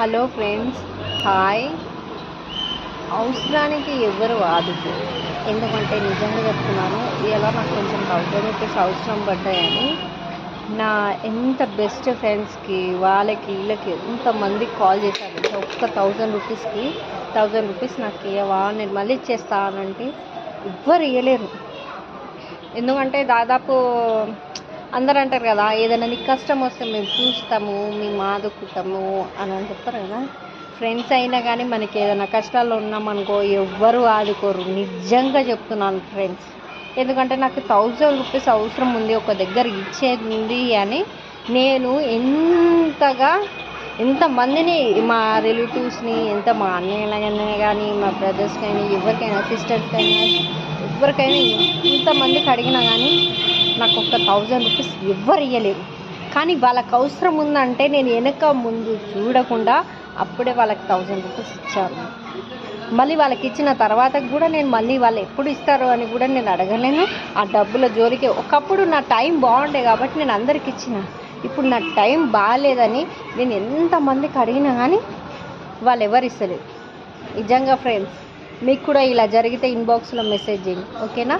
Hello friends, hi. అవసరానికి ఎవరు ఆదుకో, ఎందుకంటే నిజంగా చెప్తున్నాను, ఇలా నాకు కొంచెం 1000 రూపీస్ అవసరం పడ్డాయని నా ఎంత బెస్ట్ ఫ్రెండ్స్కి వాళ్ళకి వీళ్ళకి ఎంతమందికి కాల్ చేశాను. ఒక్క 1000 రూపీస్కి 1000 రూపీస్ నాకు ఇవ్వవా, నేను మళ్ళీ ఇచ్చేస్తానంటే ఎవ్వరు ఇవ్వలేరు. ఎందుకంటే దాదాపు అందరూ అంటారు కదా, ఏదైనా నీకు కష్టం వస్తే మేము చూస్తాము, మేము ఆదుకుంటాము అని చెప్తారు కదా. ఫ్రెండ్స్ అయినా కానీ మనకి ఏదైనా కష్టాల్లో ఉన్నామనుకో ఎవ్వరు ఆదుకోరు. నిజంగా చెప్తున్నాను ఫ్రెండ్స్. ఎందుకంటే నాకు 1000 రూపీస్ అవసరం ఉంది, ఒక దగ్గర ఇచ్చేది అని నేను ఎంతమందిని, మా రిలేటివ్స్ని, మా అన్నయ్యలైనా కానీ, మా బ్రదర్స్ కానీ, ఎవరికైనా సిస్టర్స్ అయినా ఎవరికైనా ఇంతమందికి అడిగినా కానీ నాకు ఒక 1000 రూపీస్ ఎవ్వరు ఇవ్వలేరు. కానీ వాళ్ళకి అవసరం ఉందంటే నేను వెనక ముందు చూడకుండా అప్పుడే వాళ్ళకి 1000 రూపీస్ ఇచ్చాను. మళ్ళీ వాళ్ళకి ఇచ్చిన తర్వాత కూడా నేను మళ్ళీ వాళ్ళు ఎప్పుడు ఇస్తారు అని కూడా నేను అడగలేను. ఆ డబ్బుల జోలికి ఒకప్పుడు నా టైం బాగుండే కాబట్టి నేను అందరికి ఇచ్చిన. ఇప్పుడు నా టైం బాగాలేదని నేను ఎంతమందికి అడిగినా కానీ వాళ్ళు ఎవరు ఇస్తలేరు. నిజంగా ఫ్రెండ్స్, మీకు కూడా ఇలా జరిగితే ఇన్బాక్స్లో మెసేజ్ చేయండి, ఓకేనా?